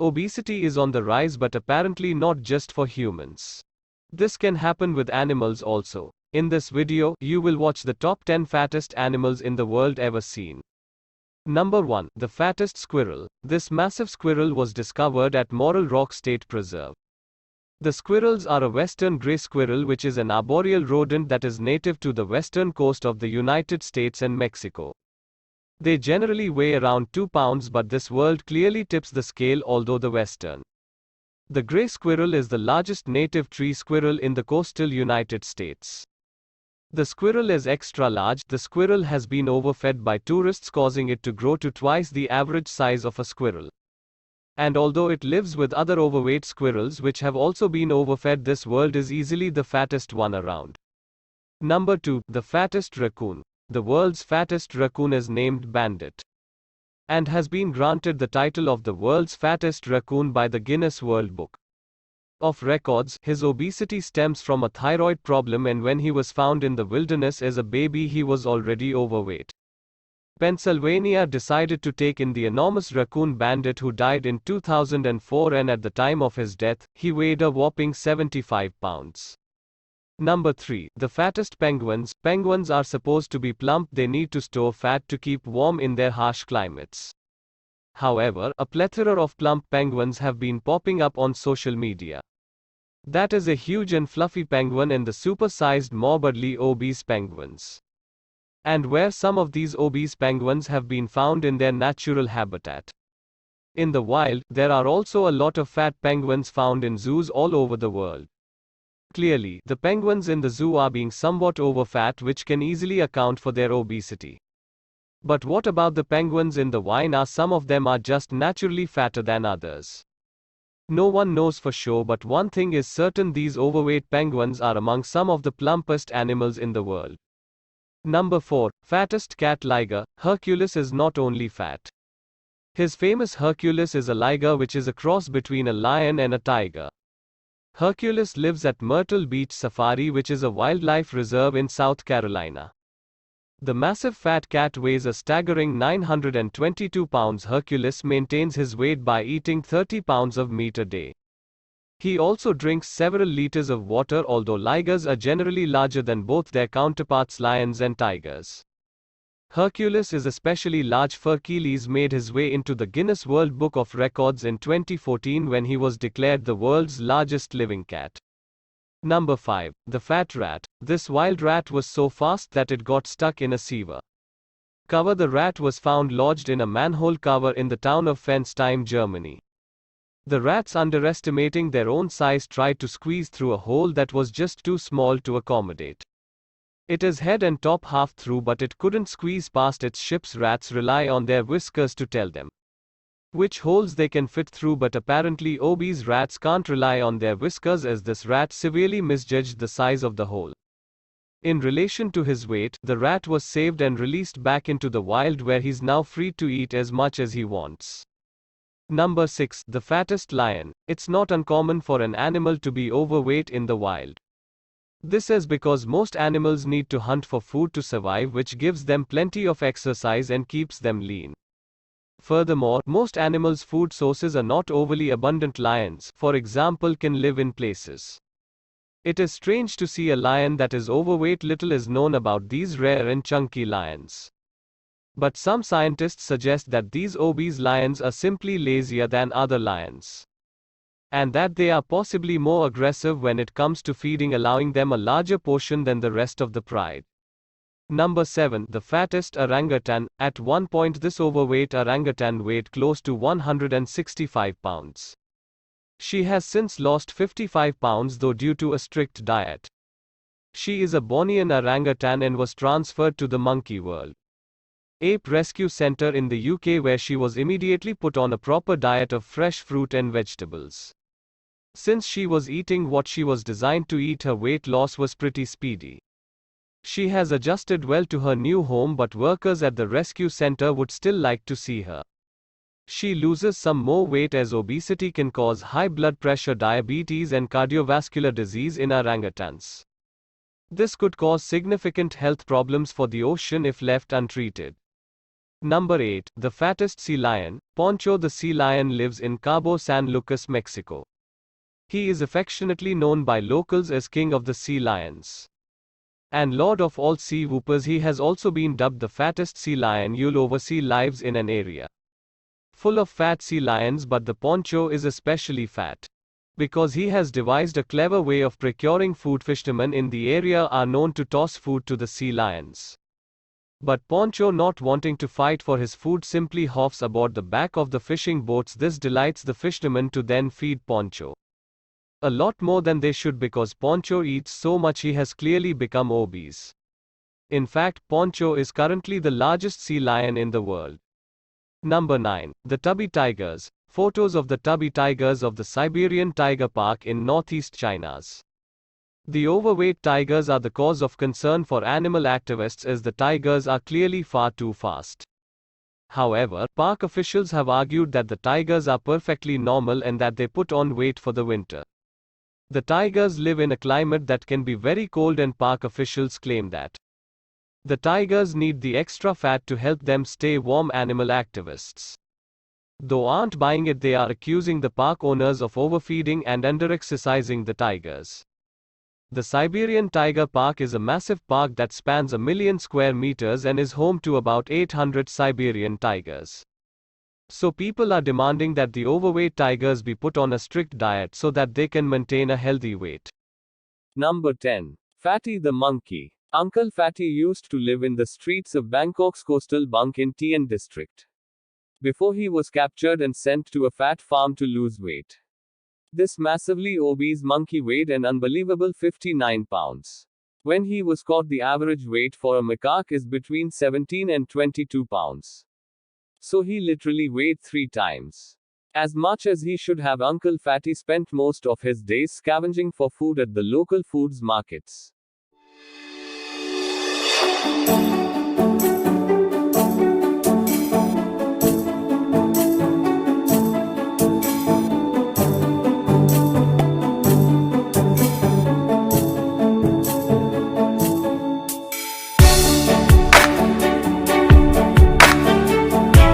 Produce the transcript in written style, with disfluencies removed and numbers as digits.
Obesity is on the rise, but apparently not just for humans. This can happen with animals also. In this video, you will watch the top 10 fattest animals in the world ever seen. Number 1. The fattest squirrel. This massive squirrel was discovered at Morrill Rock State Preserve. The squirrels are a western gray squirrel, which is an arboreal rodent that is native to the western coast of the United States and Mexico. They generally weigh around 2 pounds, but this world clearly tips the scale, although the western. The gray squirrel is the largest native tree squirrel in the coastal United States. The squirrel is extra large. The squirrel has been overfed by tourists, causing it to grow to twice the average size of a squirrel. And although it lives with other overweight squirrels which have also been overfed, this world is easily the fattest one around. Number 2. The fattest raccoon. The world's fattest raccoon is named Bandit, and has been granted the title of the world's fattest raccoon by the Guinness World Book of Records. His obesity stems from a thyroid problem, and when he was found in the wilderness as a baby, he was already overweight. Pennsylvania decided to take in the enormous raccoon Bandit, who died in 2004, and at the time of his death, he weighed a whopping 75 pounds. Number 3. The fattest penguins. Penguins are supposed to be plump. They need to store fat to keep warm in their harsh climates. However, a plethora of plump penguins have been popping up on social media. That is a huge and fluffy penguin and the super-sized morbidly obese penguins. And where some of these obese penguins have been found in their natural habitat. In the wild, there are also a lot of fat penguins found in zoos all over the world. Clearly, the penguins in the zoo are being somewhat overfat, which can easily account for their obesity. But what about the penguins in the wild? Some of them are just naturally fatter than others. No one knows for sure, but one thing is certain: these overweight penguins are among some of the plumpest animals in the world. Number 4. Fattest cat liger. Hercules is not only fat. His famous Hercules is a liger, which is a cross between a lion and a tiger. Hercules lives at Myrtle Beach Safari, which is a wildlife reserve in South Carolina. The massive fat cat weighs a staggering 922 pounds. Hercules maintains his weight by eating 30 pounds of meat a day. He also drinks several liters of water, although ligers are generally larger than both their counterparts lions and tigers. Hercules is especially large. Hercules made his way into the Guinness World Book of Records in 2014 when he was declared the world's largest living cat. Number 5. The fat rat. This wild rat was so fast that it got stuck in a sewer cover. The rat was found lodged in a manhole cover in the town of Fenstheim, Germany. The rats, underestimating their own size, tried to squeeze through a hole that was just too small to accommodate its head and top half through, but it couldn't squeeze past its ships. Rats rely on their whiskers to tell them which holes they can fit through, but apparently obese rats can't rely on their whiskers, as this rat severely misjudged the size of the hole. In relation to his weight, the rat was saved and released back into the wild, where he's now free to eat as much as he wants. Number 6. The fattest lion. It's not uncommon for an animal to be overweight in the wild. This is because most animals need to hunt for food to survive, which gives them plenty of exercise and keeps them lean. Furthermore, most animals' food sources are not overly abundant. Lions, for example, can live in places. It is strange to see a lion that is overweight. Little is known about these rare and chunky lions. But some scientists suggest that these obese lions are simply lazier than other lions, and that they are possibly more aggressive when it comes to feeding, allowing them a larger portion than the rest of the pride. Number 7. The fattest orangutan. At one point, this overweight orangutan weighed close to 165 pounds. She has since lost 55 pounds, though, due to a strict diet. She is a Bornean orangutan and was transferred to the monkey world Ape Rescue Center in the UK, where she was immediately put on a proper diet of fresh fruit and vegetables. Since she was eating what she was designed to eat, her weight loss was pretty speedy. She has adjusted well to her new home, but workers at the rescue center would still like to see her she loses some more weight, as obesity can cause high blood pressure, diabetes, and cardiovascular disease in orangutans. This could cause significant health problems for the ocean if left untreated. Number 8. The fattest sea lion. Poncho the sea lion lives in Cabo San Lucas, Mexico. He is affectionately known by locals as King of the Sea Lions and Lord of all sea whoopers. He has also been dubbed the fattest sea lion. You'll oversee lives in an area full of fat sea lions, but the Poncho is especially fat because he has devised a clever way of procuring food. Fishermen in the area are known to toss food to the sea lions. But Poncho, not wanting to fight for his food, simply hops aboard the back of the fishing boats. This delights the fishermen to then feed Poncho a lot more than they should because Poncho eats so much he has clearly become obese. In fact, Poncho is currently the largest sea lion in the world. Number 9. The Tubby Tigers. Photos of the Tubby Tigers of the Siberian Tiger Park in northeast China's. The overweight tigers are the cause of concern for animal activists as the tigers are clearly far too fast. However, park officials have argued that the tigers are perfectly normal and that they put on weight for the winter. The tigers live in a climate that can be very cold, and park officials claim that the tigers need the extra fat to help them stay warm. Animal activists, though, aren't buying it. They are accusing the park owners of overfeeding and underexercising the tigers. The Siberian Tiger Park is a massive park that spans 1,000,000 square meters and is home to about 800 Siberian tigers. So people are demanding that the overweight tigers be put on a strict diet so that they can maintain a healthy weight. Number 10. Fatty the monkey. Uncle Fatty used to live in the streets of Bangkok's coastal Bunk in Tien district before he was captured and sent to a fat farm to lose weight. This massively obese monkey weighed an unbelievable 59 pounds. When he was caught, the average weight for a macaque is between 17 and 22 pounds. So he literally weighed 3 times as much as he should have. Uncle Fatty spent most of his days scavenging for food at the local foods markets.